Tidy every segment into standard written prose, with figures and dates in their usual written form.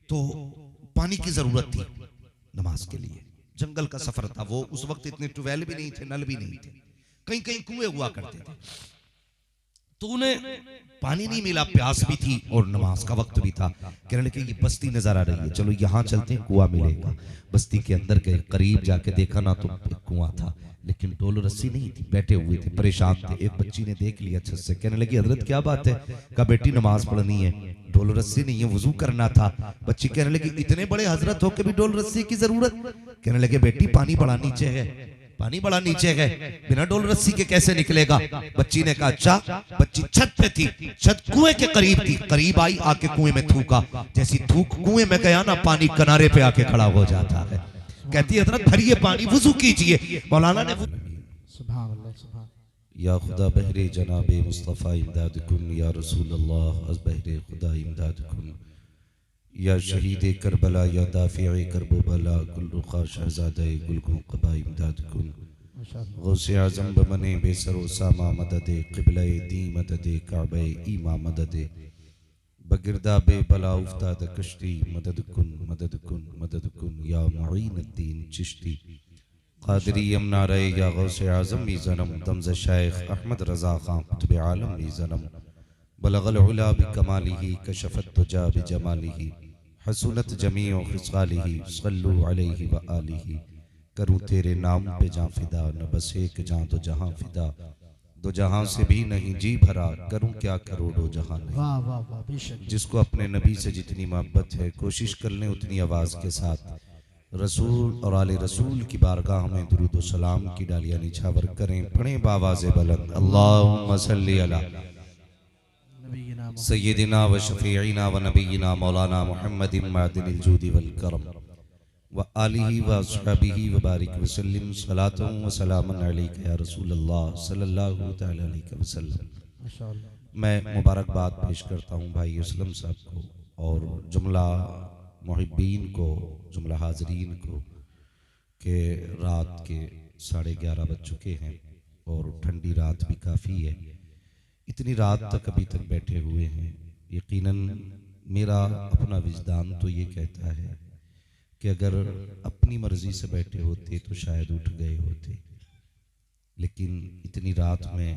तो पानी की जरूरत थी नमाज के लिए। जंगल का सफर था, वो उस वक्त इतने ट्यूबवेल भी नहीं थे, नल भी नहीं थे, कहीं कहीं कुएं हुआ करते थे। तो उन्हें पानी नहीं मिला, प्यास भी थी और नमाज का वक्त भी था। कहने लगे ये बस्ती नजर आ रही है, चलो यहाँ चलते हैं, कुआं मिलेगा। बस्ती के अंदर के करीब जाके देखा ना तो एक कुआं था, लेकिन डोल रस्सी नहीं थी, बैठे हुए थे, परेशान थे। एक बच्ची ने देख लिया छत से, कहने लगी हजरत क्या बात है? कहा बेटी नमाज पढ़नी है, डोल रस्सी नहीं है, वुजू करना था। बच्ची कहने लगी इतने बड़े हजरत हो के भी डोल रस्सी की जरूरत? कहने लगे बेटी पानी बड़ा नीचे है, पानी बड़ा नीचे है, बिना डोल रस्सी के कैसे निकलेगा? बच्ची ने कहा अच्छा। बच्ची छत पे थी, छत कुएं के करीब थी, करीब आई, आके कुएं में थूका। जैसी थूक कुएं में गया ना, पानी किनारे पे आके खड़ा हो जाता है। कहती है हजरत भरिए पानी, वुजू कीजिए। मौलाना ने सुभान अल्लाह, सुभान। या खुदा बहरे जनाबे मुस्तफ़ा इमदादकुन, या रसूल अल्लाह अज़ बहरे खुदा इमदादकुन, या शहीद करबला, या दाफ़िए करबो बला, कुल रुखा शहज़ादे गुलगुन क़बा इमदादकुन, गौसे आज़म बमने बेसरो सामा मददे, क़िबले दी मददे, काबे ईमा मददे, बगिरदा बे बला उफ्ताद कश्ती, मदद कुन या मुईनुद्दीन चिश्ती, क़ादरी यमना रहे, या गौसे आज़म मी ज़नम, दमज़ शेख अहमद रज़ा खां कुतुब आलम मी ज़नम, बलगल उला बिकमालिही, कशफ़त तुजा बिजमालिही, हसूनत जमीओ खिसालिही, सल्लु अलैहि व आलिही। करूँ तेरे नाम पे जां फिदा, न बस एक जां तो जहां फिदा, दो जहां से भी नहीं जी भरा, करूँ क्या करोड़ों जहां नहीं। वाह वाह वाह, बेशक। जिसको अपने नबी से जितनी मोहब्बत है, कोशिश कर लें उतनी आवाज़ के साथ रसूल और आले रसूल की बारगाह में दुरूद व सलाम की डालियां निछावर करें। पढ़ें बावाज़े बुलंद, अल्लाहुम्मा सल्ली अला सय्यदिना व शफ़ीइना व नबीना मौलाना मुहम्मदिन मादिनिल जूदी वल करम व आलिही व अस्हाबिही व बारिक वसल्लिम, सलातुन व सलामुन अलैका या रसूल अल्लाह सल्लल्लाहु तआला अलैहि वसल्लम। माशाअल्लाह। मैं मुबारकबाद पेश करता हूँ भाई असलम साहब को और जुमला मुहिब्बीन को, जुमला हाजरीन को, कि रात के 11:30 बज चुके हैं और ठंडी रात भी काफ़ी है। इतनी रात तक अभी तक बैठे हुए हैं। यकीनन मेरा अपना विजदान तो ये कहता है कि अगर अपनी मर्जी से बैठे होते तो शायद उठ गए होते, लेकिन इतनी रात में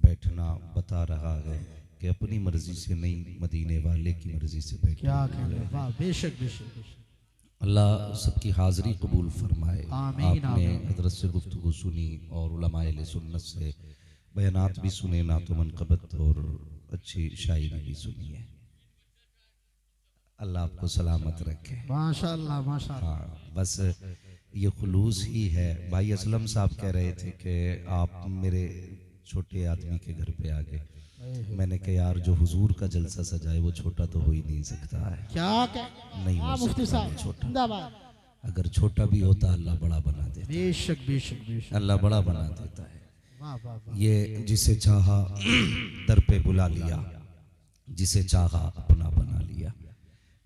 बैठना बता रहा है कि अपनी मर्जी से नहीं, मदीने वाले की मर्जी से बैठे। क्या कहने, वाह, बेशक बेशक बेशक। अल्लाह सबकी हाज़री कबूल फरमाए। आमीन, आपने आमीन। हज़रत से गुफ्तगू सुनी और उलमाए अहले सुन्नत से बयानात भी सुने, नातो मनक़बत और अच्छी शायरी भी सुनी है। अल्लाह आपको सलामत रखे। माशाअल्लाह माशाअल्लाह। हाँ, बस ये खुलूस ही है। भाई असलम साहब कह रहे थे कि आप मेरे छोटे आदमी के घर पे आ गए। मैंने कहा यार जो हुजूर का जलसा सजाए वो छोटा तो हो ही नहीं सकता है। क्या नहीं हो मुफ्ती सकता साहब, छोटा। जिंदाबाद। अगर छोटा भी होता अल्लाह बड़ा बना देता, बेशक बेशक बेशक। अल्लाह बड़ा बना देता है। वाह वाह वाह। ये जिसे चाहा दर पे बुला लिया, जिसे चाहा अपना बना लिया।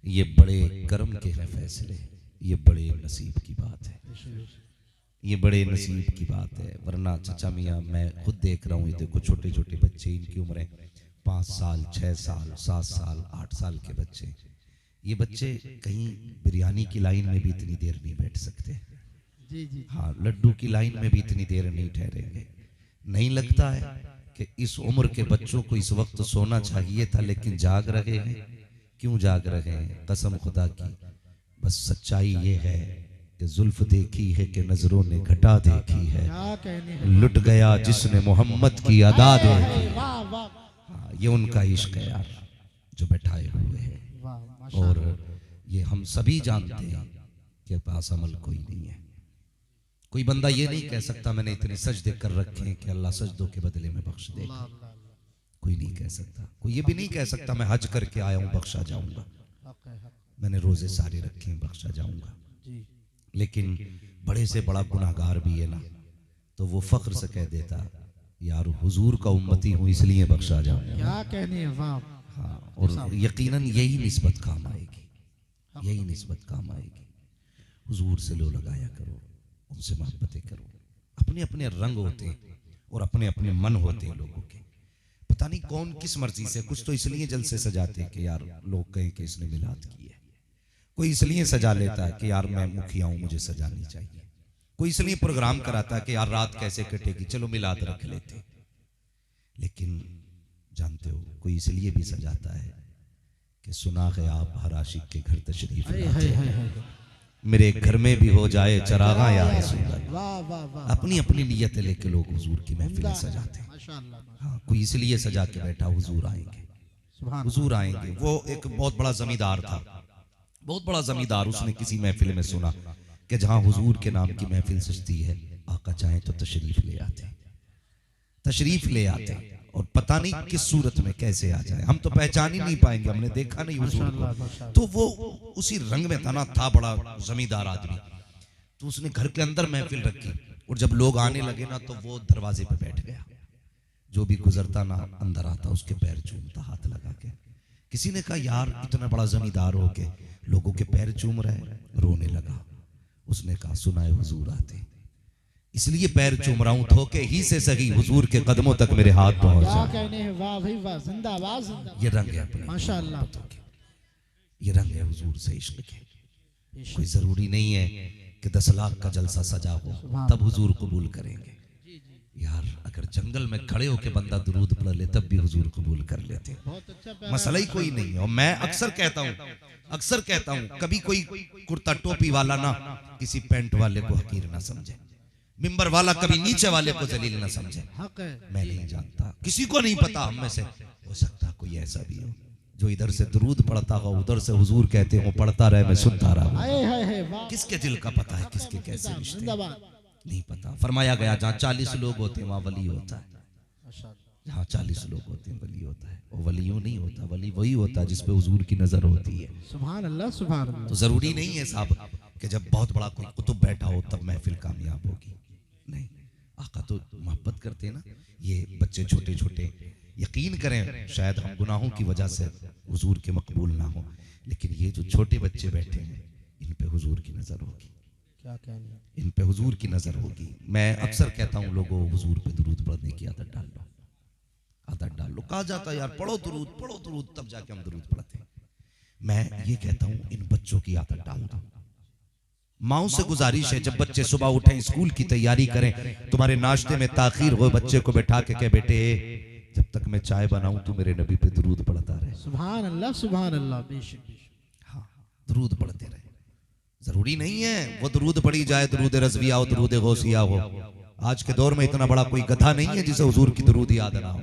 ये बड़े कर्म के हैं फैसले, ये बड़े नसीब की बात है, ये बड़े नसीब की बात है। वरना चचा मियाँ मैं खुद देख रहा हूँ, ये देखो छोटे छोटे बच्चे, इनकी उम्रें 5 साल 6 साल 7 साल 8 साल के बच्चे। ये बच्चे कहीं बिरयानी की लाइन में भी इतनी देर नहीं बैठ सकते। जी जी। हाँ, लड्डू की लाइन में भी इतनी देर नहीं ठहरेंगे। नहीं लगता है कि इस उम्र के बच्चों को इस वक्त सोना चाहिए था, लेकिन जाग रहे हैं। क्यों जाग रहे हैं? कसम खुदा की, बस सच्चाई ये है कि जुल्फ देखी है कि नजरों ने घटा देखी है, क्या कहने, लुट गया जिसने मोहम्मद की अदा देखी। वाह वाह हाँ, ये उनका इश्क है यार जो बैठाए हुए हैं। वाह, और माशाअल्लाह। ये हम सभी जानते हैं कि पास अमल कोई नहीं है। कोई बंदा ये नहीं कह सकता मैंने इतने सजदे कर रखे हैं कि अल्लाह सजदों के बदले में बख्श देगा। कोई नहीं कह सकता। कोई ये भी नहीं कह सकता मैं हज करके आया हूँ बख्शा जाऊंगा, हक है, हक। मैंने रोजे सारे रखे हैं बख्शा जाऊंगा। जी। लेकिन बड़े से बड़ा गुनाहगार भी है ना, तो वो फख्र से कह देता यार हुजूर का उम्मती हूँ इसलिए बख्शा जाऊंगा। क्या कहने, वाह। हाँ, और यकीनन यही निस्बत काम आएगी, यही निस्बत काम आएगी। हुजूर से लो लगाया करो, उनसे मोहब्बतें करो। अपने अपने रंग होते हैं और अपने अपने मन होते हैं लोगों के। पता नहीं कौन किस मर्जी से, कुछ तो इसलिए जलसे सजाते हैं कि यार लोग कहें कि इसने मिलाद की है, कोई इसलिए सजा लेता है कि यार मैं मुखिया हूं, मुझे सजानी चाहिए। कोई इसलिए प्रोग्राम कराता है कि यार रात कैसे कटेगी, चलो मिलाद रख लेते। लेकिन जानते हो कोई इसलिए भी सजाता है कि सुना है आप हर आशिक के घर तशरीफ लाते हैं, मेरे घर में भी हो जाए चरागा या रसूल अल्लाह। वाह वाह वाह, अपनी अपनी नीयत लेके लोग हुजूर की महफिलें सजाते हैं। माशाअल्लाह, हाँ, कोई इसलिए सजा के बैठा हुजूर आएंगे, सुभान हुजूर आएंगे। वो एक बहुत बड़ा जमींदार था, बहुत बड़ा जमींदार। उसने किसी महफिल में सुना कि जहां हुजूर के नाम की महफिल सजती है, आका चाहे तो तशरीफ ले आते, तशरीफ ले आते। और पता नहीं किस सूरत में कैसे आ जाए, हम तो पहचान ही नहीं पाएंगे, हमने देखा नहीं हुजूर माशाअल्लाह, को। माशाअल्लाह। तो वो उसी रंग में था ना, था बड़ा जमींदार आदमी। तो उसने घर के अंदर महफिल रखी और जब लोग आने लगे ना तो वो दरवाजे पे बैठ गया। जो भी गुजरता ना अंदर आता उसके पैर चूमता हाथ लगा के। किसी ने कहा यार इतना बड़ा जमींदार हो के लोगों के पैर चूम रहे, रोने लगा। उसने कहा सुनाए हुजूर आते, इसलिए पैर चूम रहा हूं, धोखे ही से सही हुजूर के कदमों तक मेरे हाथ पहुंच क्या जाए। कहने हैं, वाह भाई वाह, जिंदाबाद जिंदाबाद, ये रंग है अपने माशाअल्लाह। ये रंग है हुजूर से इश्क के। बेशक, कोई जरूरी नहीं है कि 10 लाख का जलसा सजा हो तब हुजूर कबूल करेंगे। यार अगर जंगल में खड़े होके बंदा दुरूद पढ़ ले तब भी हुजूर कबूल कर लेते हैं। बहुत अच्छा प्यारा, मसला ही कोई नहीं है। और मैं अक्सर कहता हूं कभी कोई कुर्ता टोपी वाला ना किसी पैंट वाले को हकीर ना समझे, मिंबर वाला कभी नीचे वाले को जलील ना समझे। हक है, मैं नहीं जानता, किसी को नहीं पता, हम में से हो सकता कोई ऐसा भी हो जो इधर से दुरूद पढ़ता हो, उधर से हुजूर कहते हो, पढ़ता रहे मैं सुनता रहा। हाय हाय हाय, वाह, किसके दिल का पता है किसके कैसे रिश्ते हैं? जिंदाबाद, नहीं पता। फरमाया गया जहाँ 40 लोग होते हैं वहां वली होता है, माशाअल्लाह, जहाँ 40 लोग होते हैं वली होता है। और वली यूं नहीं होता, वली वही होता है जिसपे हुजूर की नजर होती है। सुभान अल्लाह, सुभान अल्लाह। तो जरूरी नहीं है साहब कि जब बहुत बड़ा कोई कुतुब बैठा हो तब महफिल कामयाब होगी, नहीं। आका तो मोहब्बत करते हैं ना। ये बच्चे छोटे छोटे यकीन करें शायद हम गुनाहों की वजह से हुजूर के मकबूल ना हो, लेकिन ये जो छोटे बच्चे बैठे हैं इन पे हुजूर की नजर होगी, क्या कहने हैं, इन पे हुजूर की नजर होगी। मैं अक्सर कहता हूँ लोगों हुजूर पे दुरूद पढ़ने की आदत डाल लो, आदत डाल लो। कहा जाता है यार पढ़ो दुरूद तब जाके हम दुरूद पढ़ते हैं। मैं ये कहता हूँ इन बच्चों की आदत डाल दो। माओ से गुजारिश है जब बच्चे सुबह उठें स्कूल की तैयारी करें, तुम्हारे नाश्ते में ताखीर हो, बच्चे को बैठा के कहे बेटे जब तक मैं चाय बनाऊं तू मेरे नबी पे दुरूद पढ़ता रहे। सुभान अल्लाह, सुभान अल्लाह, बेशक बेशक, हाँ, दुरूद पढ़ते रहे। जरूरी नहीं है वो दुरूद पढ़ी जाए दुरूद रज़विया हो, दुरूद गौसिया हो। आज के दौर में इतना बड़ा कोई गधा नहीं है जिसे हुजूर की दुरूद याद ना हो।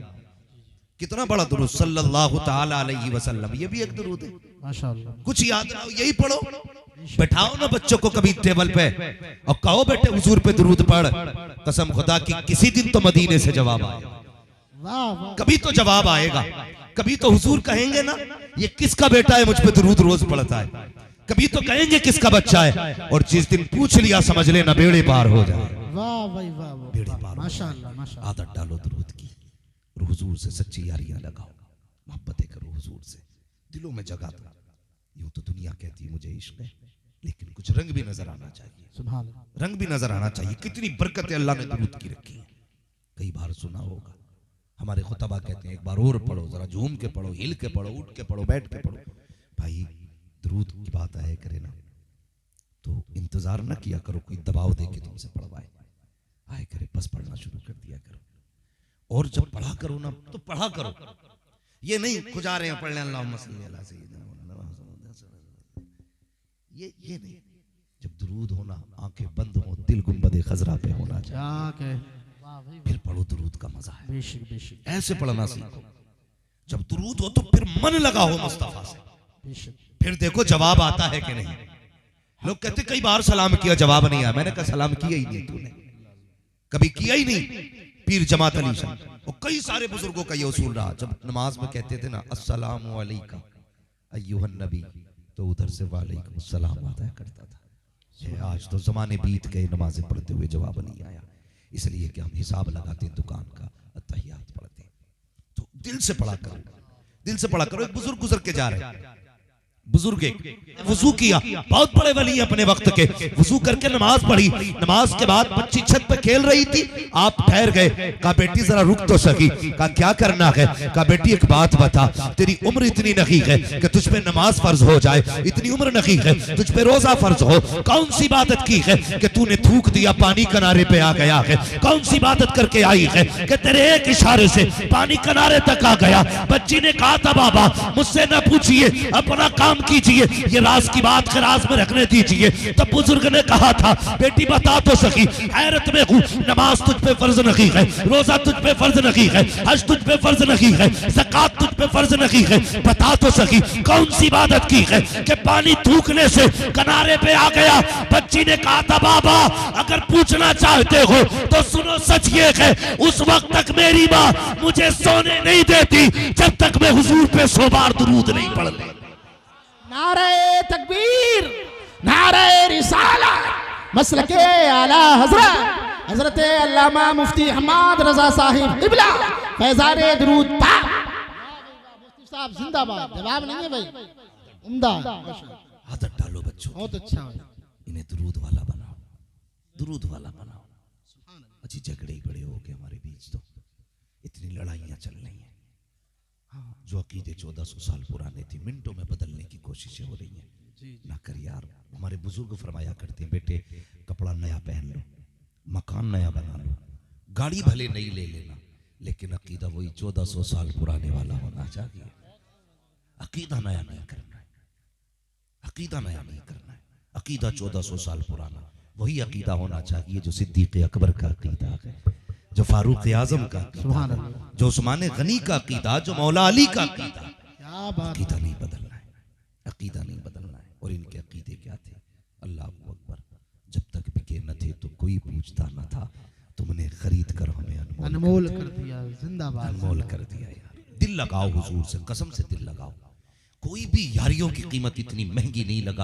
कितना बड़ा दुरूद सल्लल्लाहु ताला अलैहि वसल्लम, ये भी एक दुरूद है। माशाअल्लाह, कुछ याद ना हो यही पढ़ो। बैठाओ ना बच्चों को कभी टेबल पे और कहो बेटे हुजूर पे दुरूद पढ़, कसम खुदा की किसी दिन तो मदीने से जवाब आएगा, वाह वाह, कभी तो जवाब आएगा। कभी तो हुजूर कहेंगे ना ये किसका बेटा है मुझ पे दुरूद रोज पढ़ता है, कभी तो कहेंगे किसका बच्चा है। और जिस दिन पूछ लिया समझ लेना बेड़े पार हो जाए, वाह भाई वाह, बेड़े वाह, पार हो माशाअल्लाह, माशाअल्लाह, आदत डालो दुरूद की और हुजूर से सच्ची यारियां लगाओ, मोहब्बतें करो हुजूर से, दिलों में जगह दो। यूं तो दुनिया कहती है मुझे इश्क है, लेकिन कुछ रंग भी नजर आना चाहिए, सुभान अल्लाह, रंग भी नजर आना चाहिए। कितनी बरकतें अल्लाह ने दुरूद की रखी है, कई बार सुना होगा। हमारे खुतबा कहते हैं एक बार और पढ़ो, जरा झूम के पढ़ो, हिल के पढ़ो, उठ के पढ़ो, बैठ के पढ़ो। भाई दुरूद की बात आए करे ना तो इंतजार ना किया करो कोई दबाव दे के तुमसे पढ़वाए, आए करे बस पढ़ना शुरू कर दिया करो। और जब पढ़ा करो ना तो पढ़ा करो, ये नहीं खुजा रहे हैं पढ़ने अल्लाहुम्मा सल्ली अला सय्यिदिना ये नहीं। जब दुरूद होना आंखें बंद हो, दिल गुंबद खजरा पे होना चाहिए, क्या कहे, वाह भाई, फिर पढ़ो दुरूद का मजा है। बेशक बेशक, ऐसे पढ़ना सीखो, जब दुरूद हो तो फिर मन लगा हो मुस्तफा से, बेशक, फिर देखो जवाब आता है कि नहीं। लोग कहते कई बार सलाम किया जवाब नहीं आया, मैंने कहा सलाम किया ही नहीं तूने, कभी किया ही नहीं। पीर जमात अली शाह और कई सारे बुजुर्गों का ये उसूल रहा, जब नमाज में कहते थे ना अस्सलामु अलैका अय्युहन नबी तो उधर से वालेकुम सलाम अदा करता था। आज तो जमाने बीत गए नमाजें पढ़ते हुए जवाब नहीं आया, इसलिए कि हम हिसाब लगाते हैं दुकान का, अत्तहियात पढ़ते हैं। तो दिल से पढ़ा करो, दिल से पढ़ा करो। एक बुजुर्ग गुजर के जा रहे हैं, बुजुर्ग एक वजू किया, बहुत बड़े वली अपने वक्त के, वजू करके नमाज पढ़ी। नमाज के बाद बच्ची छत पे खेल रही थी, आप ठहर गए, कहा बेटी जरा रुक तो सकी। कहा क्या करना है? कहा बेटी एक बात बता, तेरी उम्र इतनी नहीं है कि तुझ पे नमाज फर्ज हो जाए, इतनी उम्र नहीं है तुझ पे रोजा फर्ज हो। कौन सी इबादत की है कि तूने थूक दिया पानी किनारे पे आ गया है? कौन सी इबादत करके आई है कि तेरे एक इशारे से पानी किनारे तक आ गया? बच्ची ने कहा था बाबा मुझसे न पूछिए, अपना काम कीजिए, ये राज की बात के राज में रखने दीजिए। तब बुजुर्ग ने कहा था बेटी बता तो सकी, हैरत में हूं, नमाज तुझ पे फर्ज नहीं है, रोजा तुझ पे फर्ज नहीं है, हज तुझ पे फर्ज नहीं है, ज़कात तुझ पे फर्ज नहीं है, बता तो सकी कौन सी इबादत की है कि पानी थूकने से किनारे पे आ गया? बच्ची ने कहा था बाबा अगर पूछना चाहते हो तो सुनो, सच ये है उस वक्त तक मेरी माँ मुझे सोने नहीं देती जब तक मैं हुजूर पे 100 बार दुरूद नहीं पढ़ ले। नारे तकबीर, नारे रिसालत, मसलके आला हजरत हजरत अल्लामा मुफ्ती हम्मद रजा साहिब क़िबला फैज़ान दुरूद पाक। मुफ्ती साहब जिंदाबाद। जवाब नहीं है भाई, उम्दा। आदत डालो बच्चों, बहुत अच्छा है। इन्हें दुरूद वाला बनाओ, दुरूद वाला बनाओ। अच्छी झगड़े ही बड़े हो गए हमारे बीच, तो इतनी लड़ाइयां चल रही हैं। हाँ, जो अकीदे 1400 साल पुराने थी मिनटों में बदलने की कोशिशें हो रही हैं। ना कर यार, हमारे बुजुर्ग फरमाया करते हैं बेटे कपड़ा नया पहन लो, मकान नया बना लो, गाड़ी भले नई ले लेना, लेकिन अकीदा वही 1400 साल पुराने वाला होना चाहिए। अकीदा नया नहीं करना है, अकीदा नया नहीं करना है, अकीदा 1400 साल पुराना वही अकीदा होना चाहिए जो सिद्दीक़ अकबर का अकीदा है, जो फारूक आजम का अकीदा है, जो उस्मान गनी का अकीदा, जो मौला अली का अकीदा। क्या बात। अकीदा नहीं बदलना है, अकीदा नहीं बदलना है। और इनके अकीदे क्या थे? अल्लाह अकबर, जब तक बिके न थे तो कोई पूछता न था, तुमने खरीद कर हमें अनमोल कर दिया। जिंदाबाद, अनमोल कर दिया। यार दिल लगाओ हुजूर से, कसम से दिल लगाओ, कोई भी यारियों की कीमत इतनी महंगी नहीं लगा।